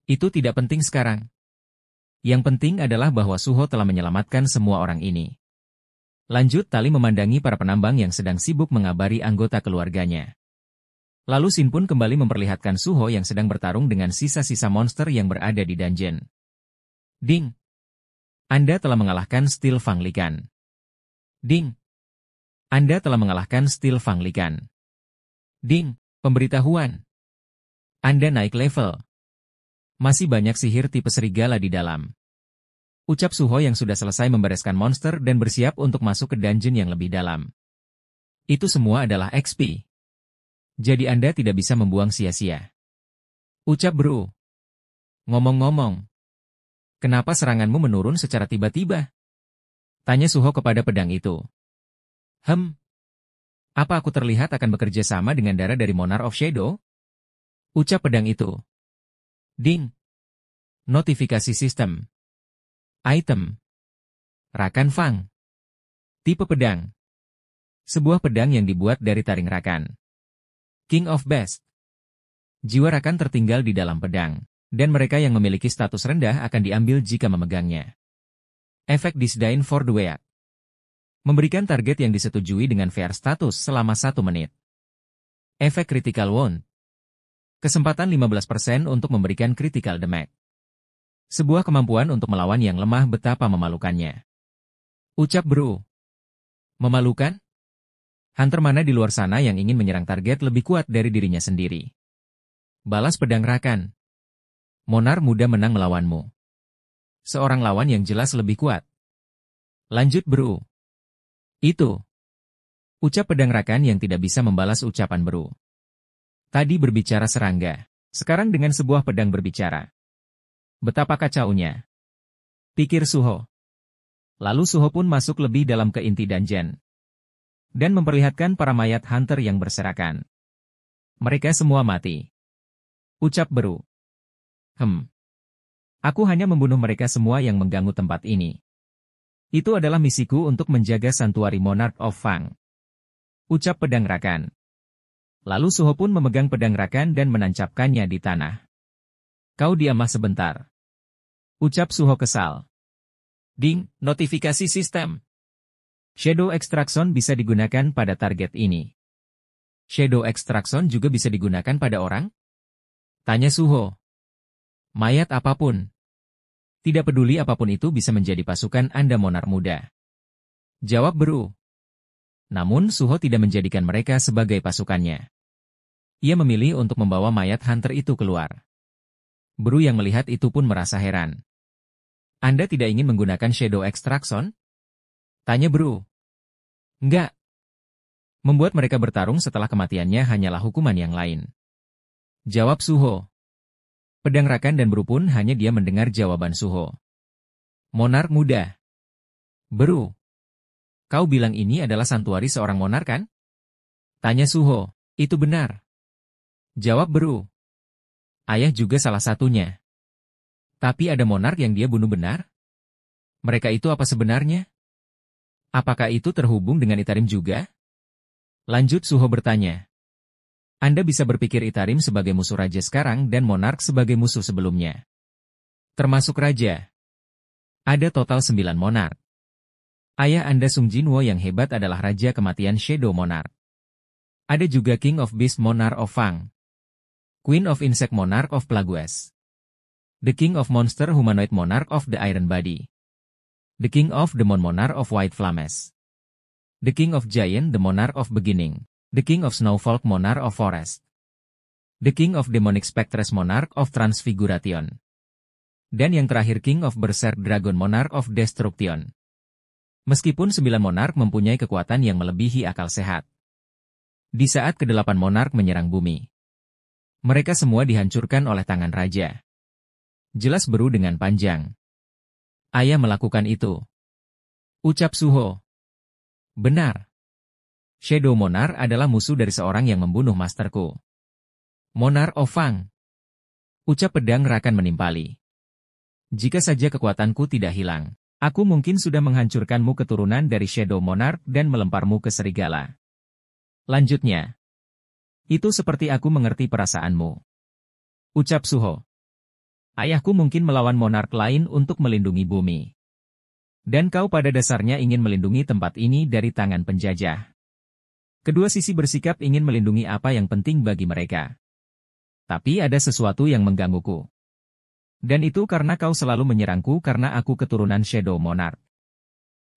Itu tidak penting sekarang. Yang penting adalah bahwa Suho telah menyelamatkan semua orang ini. Lanjut Talim memandangi para penambang yang sedang sibuk mengabari anggota keluarganya. Lalu Sin pun kembali memperlihatkan Suho yang sedang bertarung dengan sisa-sisa monster yang berada di dungeon. Ding! Anda telah mengalahkan Steel Fang Likan. Ding! Anda telah mengalahkan Steel Fang Likan. Ding! Pemberitahuan. Anda naik level. Masih banyak sihir tipe serigala di dalam. Ucap Suho yang sudah selesai membereskan monster dan bersiap untuk masuk ke dungeon yang lebih dalam. Itu semua adalah XP. Jadi Anda tidak bisa membuang sia-sia. Ucap Bro. Ngomong-ngomong. Kenapa seranganmu menurun secara tiba-tiba? Tanya Suho kepada pedang itu. Apa aku terlihat akan bekerja sama dengan darah dari Monarch of Shadow? Ucap pedang itu. Ding. Notifikasi sistem. Item. Rakan Fang. Tipe pedang. Sebuah pedang yang dibuat dari taring rakan. King of Best. Jiwa Rakan tertinggal di dalam pedang, dan mereka yang memiliki status rendah akan diambil jika memegangnya. Efek Disdain for the Weak. Memberikan target yang disetujui dengan VR status selama 1 menit. Efek Critical Wound. Kesempatan 15% untuk memberikan critical damage. Sebuah kemampuan untuk melawan yang lemah betapa memalukannya. Ucap Bro. Memalukan? Hunter mana di luar sana yang ingin menyerang target lebih kuat dari dirinya sendiri? Balas pedang Rakan. Monark muda menang melawanmu. Seorang lawan yang jelas lebih kuat. Lanjut Bro. Itu. Ucap pedang Rakan yang tidak bisa membalas ucapan Bro. Tadi berbicara serangga. Sekarang dengan sebuah pedang berbicara. Betapa kacaunya. Pikir Suho. Lalu Suho pun masuk lebih dalam ke inti dungeon. Dan memperlihatkan para mayat hunter yang berserakan. Mereka semua mati. Ucap Bro. Aku hanya membunuh mereka semua yang mengganggu tempat ini. Itu adalah misiku untuk menjaga santuari Monarch of Fang. Ucap pedang Rakan. Lalu Suho pun memegang pedang Rakan dan menancapkannya di tanah. Kau diamlah sebentar. Ucap Suho kesal. Ding, notifikasi sistem. Shadow Extraction bisa digunakan pada target ini. Shadow Extraction juga bisa digunakan pada orang? Tanya Suho. Mayat apapun. Tidak peduli apapun itu bisa menjadi pasukan Anda Monark muda. Jawab Bro. Namun Suho tidak menjadikan mereka sebagai pasukannya. Ia memilih untuk membawa mayat hunter itu keluar. Bro yang melihat itu pun merasa heran. Anda tidak ingin menggunakan Shadow Extraction? Tanya Bro. Enggak. Membuat mereka bertarung setelah kematiannya hanyalah hukuman yang lain. Jawab Suho. Pedang Rakan dan Bro pun hanya dia mendengar jawaban Suho. Monark muda. Bro. Kau bilang ini adalah santuari seorang monark kan? Tanya Suho. Itu benar. Jawab Bro. Ayah juga salah satunya. Tapi ada monark yang dia bunuh benar? Mereka itu apa sebenarnya? Apakah itu terhubung dengan Itarim juga? Lanjut Suho bertanya. Anda bisa berpikir Itarim sebagai musuh raja sekarang dan monark sebagai musuh sebelumnya. Termasuk raja. Ada total 9 monark. Ayah Anda Sung Jinwo yang hebat adalah raja kematian Shadow Monarch. Ada juga King of Beast Monarch of Fang. Queen of Insect Monarch of Plagueis. The King of Monster Humanoid Monarch of the Iron Body. The King of Demon Monarch of White Flames. The King of Giant the Monarch of Beginning. The King of Snowfolk Monarch of Forest. The King of Demonic Spectres Monarch of Transfiguration. Dan yang terakhir King of Berserk Dragon Monarch of Destruction. Meskipun 9 monark mempunyai kekuatan yang melebihi akal sehat. Di saat ke-8 monark menyerang bumi. Mereka semua dihancurkan oleh tangan raja. Jelas Bro dengan panjang. Ayah melakukan itu. Ucap Suho. Benar. Shadow Monarch adalah musuh dari seorang yang membunuh masterku. Monarch of Fang. Ucap pedang Rakan menimpali. Jika saja kekuatanku tidak hilang, aku mungkin sudah menghancurkanmu keturunan dari Shadow Monarch dan melemparmu ke serigala. Lanjutnya. Itu seperti aku mengerti perasaanmu. Ucap Suho. Ayahku mungkin melawan monark lain untuk melindungi bumi. Dan kau pada dasarnya ingin melindungi tempat ini dari tangan penjajah. Kedua sisi bersikap ingin melindungi apa yang penting bagi mereka. Tapi ada sesuatu yang menggangguku. Dan itu karena kau selalu menyerangku karena aku keturunan Shadow Monarch.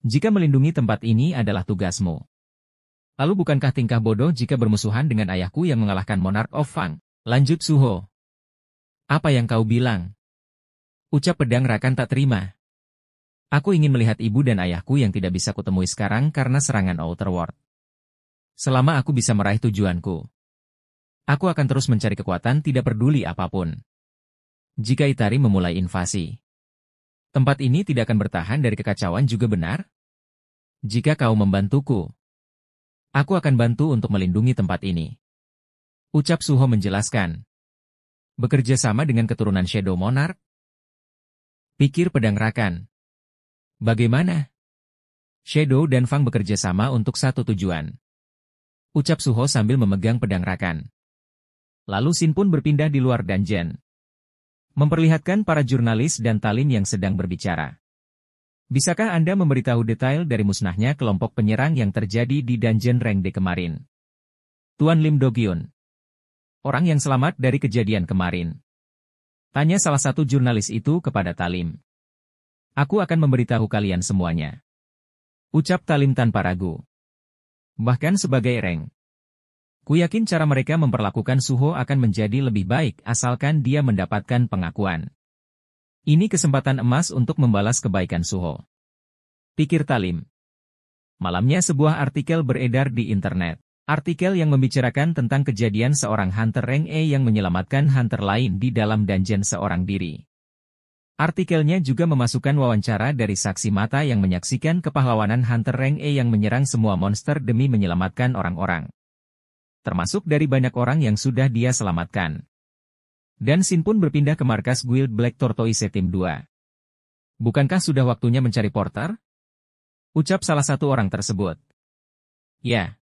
Jika melindungi tempat ini adalah tugasmu. Lalu bukankah tingkah bodoh jika bermusuhan dengan ayahku yang mengalahkan Monarch of Fang? Lanjut Suho. Apa yang kau bilang? Ucap pedang Rakan tak terima. Aku ingin melihat ibu dan ayahku yang tidak bisa kutemui sekarang karena serangan Outer World. Selama aku bisa meraih tujuanku, aku akan terus mencari kekuatan tidak peduli apapun. Jika Itarim memulai invasi, tempat ini tidak akan bertahan dari kekacauan juga benar? Jika kau membantuku, aku akan bantu untuk melindungi tempat ini. Ucap Suho menjelaskan. Bekerja sama dengan keturunan Shadow Monarch? Pikir pedang Rakan. Bagaimana? Shadow dan Fang bekerja sama untuk satu tujuan. Ucap Suho sambil memegang pedang Rakan. Lalu Sin pun berpindah di luar dungeon, memperlihatkan para jurnalis dan Talin yang sedang berbicara. Bisakah Anda memberitahu detail dari musnahnya kelompok penyerang yang terjadi di dungeon Reng D kemarin? Tuan Lim Do-gyun, orang yang selamat dari kejadian kemarin. Tanya salah satu jurnalis itu kepada Talim. Aku akan memberitahu kalian semuanya. Ucap Talim tanpa ragu. Bahkan sebagai Reng, ku yakin cara mereka memperlakukan Suho akan menjadi lebih baik asalkan dia mendapatkan pengakuan. Ini kesempatan emas untuk membalas kebaikan Suho, pikir Talim. Malamnya sebuah artikel beredar di internet. Artikel yang membicarakan tentang kejadian seorang Hunter Reng E yang menyelamatkan Hunter lain di dalam dungeon seorang diri. Artikelnya juga memasukkan wawancara dari saksi mata yang menyaksikan kepahlawanan Hunter Reng E yang menyerang semua monster demi menyelamatkan orang-orang, termasuk dari banyak orang yang sudah dia selamatkan. Dan Sin pun berpindah ke markas Guild Black Tortoise Tim 2. Bukankah sudah waktunya mencari porter? Ucap salah satu orang tersebut. Ya.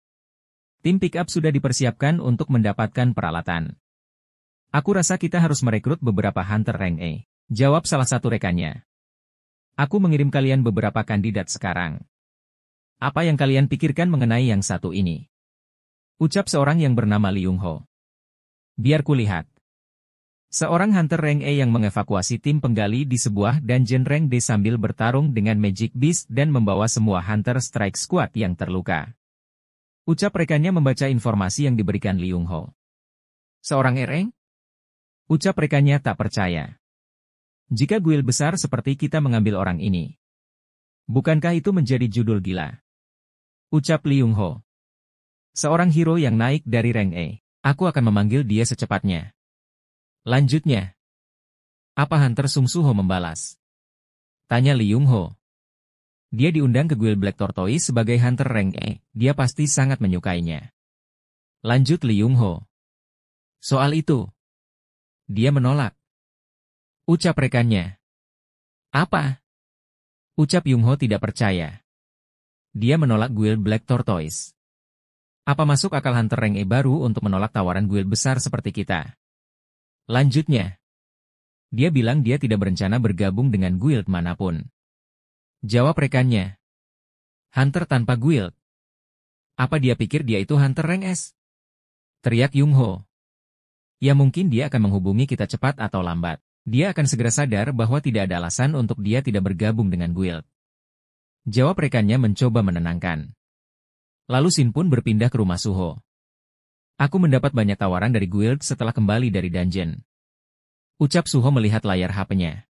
Tim pick-up sudah dipersiapkan untuk mendapatkan peralatan. Aku rasa kita harus merekrut beberapa Hunter Reng E, jawab salah satu rekannya. Aku mengirim kalian beberapa kandidat sekarang. Apa yang kalian pikirkan mengenai yang satu ini? Ucap seorang yang bernama Liung Ho. Biar kulihat. Seorang Hunter Reng E yang mengevakuasi tim penggali di sebuah dungeon Reng D sambil bertarung dengan Magic Beast dan membawa semua Hunter Strike Squad yang terluka. Ucap rekannya membaca informasi yang diberikan Liung Ho. Seorang Reng? Ucap rekannya tak percaya. Jika guild besar seperti kita mengambil orang ini, bukankah itu menjadi judul gila? Ucap Liung Ho. Seorang hero yang naik dari Reng E. Aku akan memanggil dia secepatnya. Lanjutnya. Apa Hunter Sung Suho membalas? Tanya Liung Ho. Dia diundang ke Guild Black Tortoise sebagai Hunter Reng E. Dia pasti sangat menyukainya. Lanjut Liung Ho. Soal itu, dia menolak. Ucap rekannya. Apa? Ucap Yung Ho tidak percaya. Dia menolak Guild Black Tortoise. Apa masuk akal Hunter Reng E baru untuk menolak tawaran guild besar seperti kita? Lanjutnya. Dia bilang dia tidak berencana bergabung dengan guild manapun. Jawab rekannya. Hunter tanpa guild. Apa dia pikir dia itu Hunter Reng S? Teriak Yung Ho. Ya mungkin dia akan menghubungi kita cepat atau lambat. Dia akan segera sadar bahwa tidak ada alasan untuk dia tidak bergabung dengan guild. Jawab rekannya mencoba menenangkan. Lalu Sin pun berpindah ke rumah Suho. Aku mendapat banyak tawaran dari guild setelah kembali dari dungeon. Ucap Suho melihat layar HP-nya.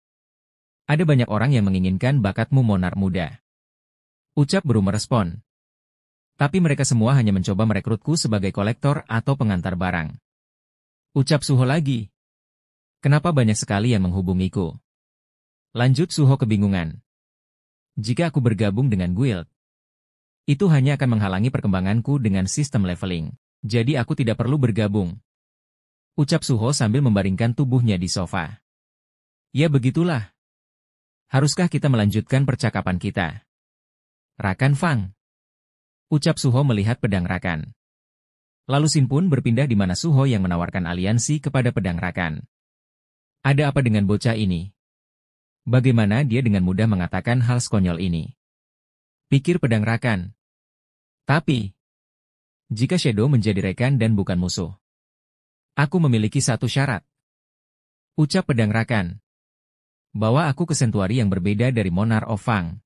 Ada banyak orang yang menginginkan bakatmu Monark muda. Ucap Bru merespon. Tapi mereka semua hanya mencoba merekrutku sebagai kolektor atau pengantar barang. Ucap Suho lagi. Kenapa banyak sekali yang menghubungiku? Lanjut Suho kebingungan. Jika aku bergabung dengan guild, itu hanya akan menghalangi perkembanganku dengan sistem leveling. Jadi aku tidak perlu bergabung. Ucap Suho sambil membaringkan tubuhnya di sofa. Ya begitulah. Haruskah kita melanjutkan percakapan kita? Rakan Fang. Ucap Suho melihat pedang Rakan. Lalu Sin pun berpindah di mana Suho yang menawarkan aliansi kepada pedang Rakan. Ada apa dengan bocah ini? Bagaimana dia dengan mudah mengatakan hal sekonyol ini? Pikir pedang Rakan. Tapi, jika Shadow menjadi rekan dan bukan musuh, aku memiliki satu syarat. Ucap pedang Rakan. Bawa aku ke sentuari yang berbeda dari Monarch of Fang.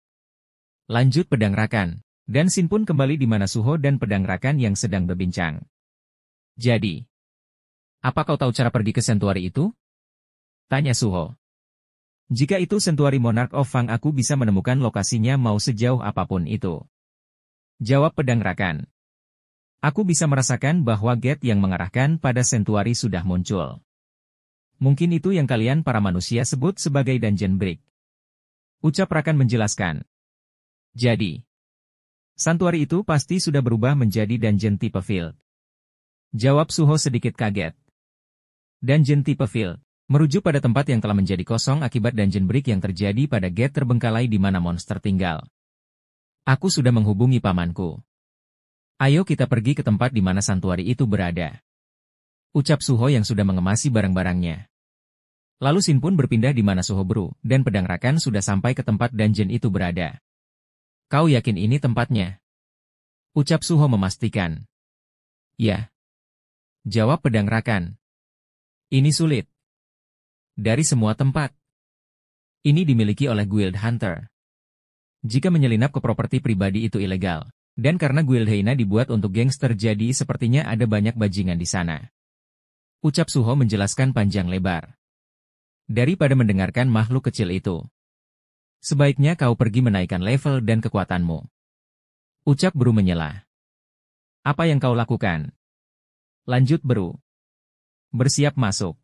Lanjut pedang Rakan. Dan Sin pun kembali di mana Suho dan pedang Rakan yang sedang berbincang. Jadi, apa kau tahu cara pergi ke sentuari itu? Tanya Suho. Jika itu sentuari Monarch of Fang aku bisa menemukan lokasinya mau sejauh apapun itu. Jawab pedang Rakan. Aku bisa merasakan bahwa gate yang mengarahkan pada sentuari sudah muncul. Mungkin itu yang kalian para manusia sebut sebagai dungeon break. Ucap Rakan menjelaskan. Jadi, santuari itu pasti sudah berubah menjadi dungeon tipe field. Jawab Suho sedikit kaget. Dungeon tipe field merujuk pada tempat yang telah menjadi kosong akibat dungeon break yang terjadi pada gate terbengkalai di mana monster tinggal. Aku sudah menghubungi pamanku. Ayo kita pergi ke tempat di mana santuari itu berada. Ucap Suho yang sudah mengemasi barang-barangnya. Lalu Sin pun berpindah di mana Suho Bro dan pedang Rakan sudah sampai ke tempat dungeon itu berada. Kau yakin ini tempatnya? Ucap Suho memastikan. Ya. Jawab pedang Rakan. Ini sulit. Dari semua tempat. Ini dimiliki oleh Guild Hunter. Jika menyelinap ke properti pribadi itu ilegal. Dan karena Guild Hyena dibuat untuk gangster jadi sepertinya ada banyak bajingan di sana. Ucap Suho menjelaskan panjang lebar. Daripada mendengarkan makhluk kecil itu. Sebaiknya kau pergi menaikkan level dan kekuatanmu. Ucap Bro menyela. Apa yang kau lakukan? Lanjut Bro. Bersiap masuk.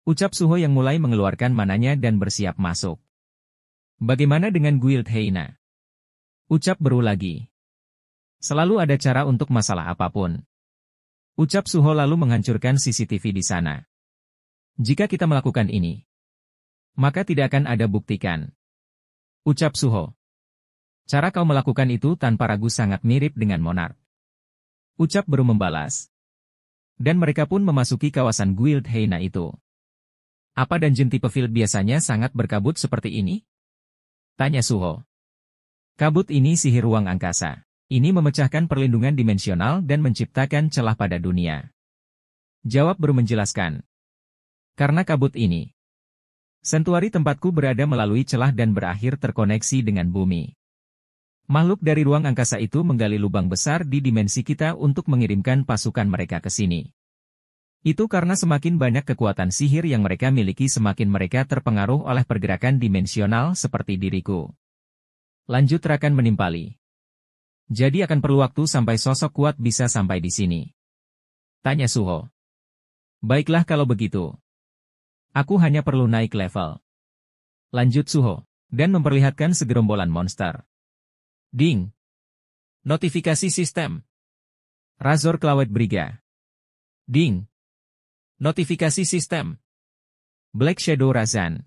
Ucap Suho yang mulai mengeluarkan mananya dan bersiap masuk. Bagaimana dengan Guild Hyena? Ucap Bro lagi. Selalu ada cara untuk masalah apapun. Ucap Suho lalu menghancurkan CCTV di sana. Jika kita melakukan ini, maka tidak akan ada buktikan. Ucap Suho. Cara kau melakukan itu tanpa ragu sangat mirip dengan Monarch. Ucap Bro membalas. Dan mereka pun memasuki kawasan Guild Hyena itu. Apa dungeon tipe field biasanya sangat berkabut seperti ini? Tanya Suho. Kabut ini sihir ruang angkasa. Ini memecahkan perlindungan dimensional dan menciptakan celah pada dunia. Jawab Bro menjelaskan. Karena kabut ini, sentuari tempatku berada melalui celah dan berakhir terkoneksi dengan bumi. Makhluk dari ruang angkasa itu menggali lubang besar di dimensi kita untuk mengirimkan pasukan mereka ke sini. Itu karena semakin banyak kekuatan sihir yang mereka miliki semakin mereka terpengaruh oleh pergerakan dimensional seperti diriku. Lanjut Rakan menimpali. Jadi akan perlu waktu sampai sosok kuat bisa sampai di sini. Tanya Suho. Baiklah kalau begitu. Aku hanya perlu naik level. Lanjut Suho, dan memperlihatkan segerombolan monster. Ding. Notifikasi sistem. Razor Clawed Briga. Ding. Notifikasi sistem. Black Shadow Razan.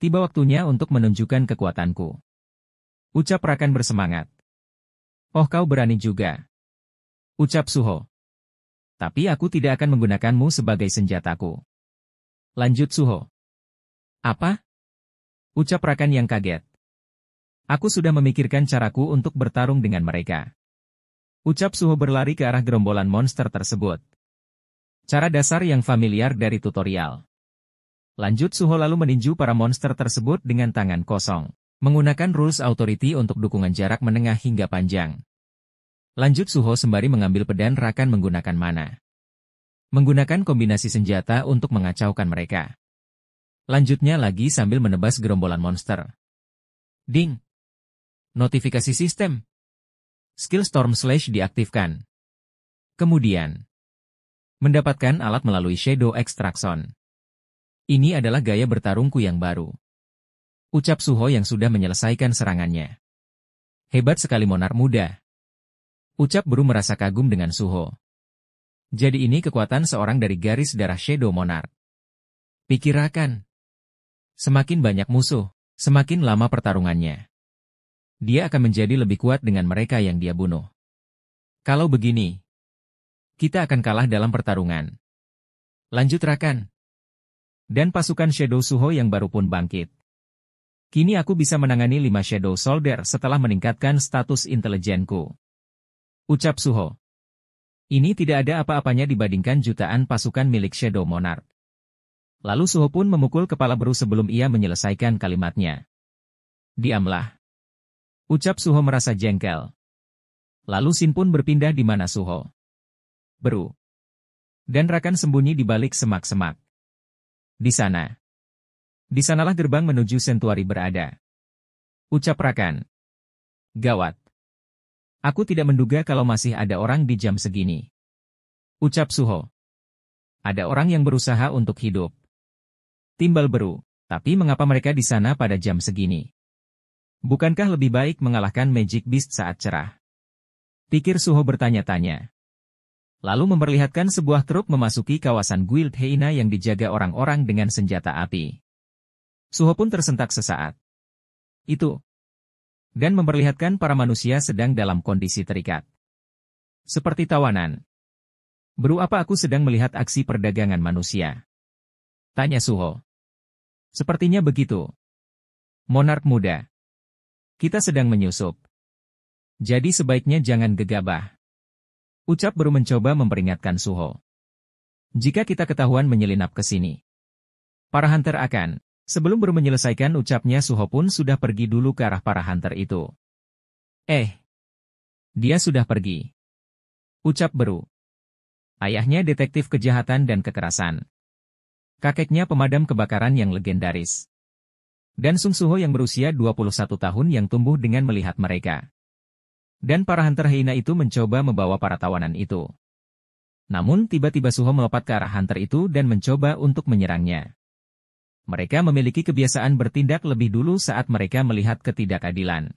Tiba waktunya untuk menunjukkan kekuatanku. Ucap Rakan bersemangat. Oh kau berani juga. Ucap Suho. Tapi aku tidak akan menggunakanmu sebagai senjataku. Lanjut Suho. Apa? Ucap Rakan yang kaget. Aku sudah memikirkan caraku untuk bertarung dengan mereka. Ucap Suho berlari ke arah gerombolan monster tersebut. Cara dasar yang familiar dari tutorial. Lanjut Suho lalu meninju para monster tersebut dengan tangan kosong. Menggunakan Rules Authority untuk dukungan jarak menengah hingga panjang. Lanjut Suho sembari mengambil pedang Rakan menggunakan mana. Menggunakan kombinasi senjata untuk mengacaukan mereka. Lanjutnya lagi sambil menebas gerombolan monster. Ding. Notifikasi sistem. Skill Storm Slash diaktifkan. Kemudian. Mendapatkan alat melalui Shadow Extraction. Ini adalah gaya bertarungku yang baru. Ucap Suho yang sudah menyelesaikan serangannya. Hebat sekali Monarch muda. Ucap Bro merasa kagum dengan Suho. Jadi ini kekuatan seorang dari garis darah Shadow Monarch. Pikir Rakan. Semakin banyak musuh, semakin lama pertarungannya. Dia akan menjadi lebih kuat dengan mereka yang dia bunuh. Kalau begini, kita akan kalah dalam pertarungan. Lanjut Rakan. Dan pasukan Shadow Suho yang baru pun bangkit. Kini aku bisa menangani 5 Shadow Soldier setelah meningkatkan status intelijenku. Ucap Suho. Ini tidak ada apa-apanya dibandingkan jutaan pasukan milik Shadow Monarch. Lalu Suho pun memukul kepala Bro sebelum ia menyelesaikan kalimatnya. Diamlah. Ucap Suho merasa jengkel. Lalu Sin pun berpindah di mana Suho. Bro. Dan Rakan sembunyi di balik semak-semak. Di sana. Di sanalah gerbang menuju Sanctuary berada. Ucap Rakan. Gawat. Aku tidak menduga kalau masih ada orang di jam segini. Ucap Suho. Ada orang yang berusaha untuk hidup. Timbal Bro, tapi mengapa mereka di sana pada jam segini? Bukankah lebih baik mengalahkan Magic Beast saat cerah? Pikir Suho bertanya-tanya. Lalu memperlihatkan sebuah truk memasuki kawasan Guild Hyena yang dijaga orang-orang dengan senjata api. Suho pun tersentak sesaat. Itu. Dan memperlihatkan para manusia sedang dalam kondisi terikat. Seperti tawanan. Bro, apa aku sedang melihat aksi perdagangan manusia? Tanya Suho. Sepertinya begitu. Monark muda. Kita sedang menyusup. Jadi sebaiknya jangan gegabah. Ucap Bro mencoba memperingatkan Suho. Jika kita ketahuan menyelinap ke sini, para hunter akan. Sebelum Bro menyelesaikan ucapnya, Suho pun sudah pergi dulu ke arah para hunter itu. Dia sudah pergi. Ucap Bro. Ayahnya detektif kejahatan dan kekerasan. Kakeknya pemadam kebakaran yang legendaris. Dan Sung Suho yang berusia 21 tahun yang tumbuh dengan melihat mereka. Dan para hunter hyena itu mencoba membawa para tawanan itu. Namun tiba-tiba Suho melompat ke arah hunter itu dan mencoba untuk menyerangnya. Mereka memiliki kebiasaan bertindak lebih dulu saat mereka melihat ketidakadilan.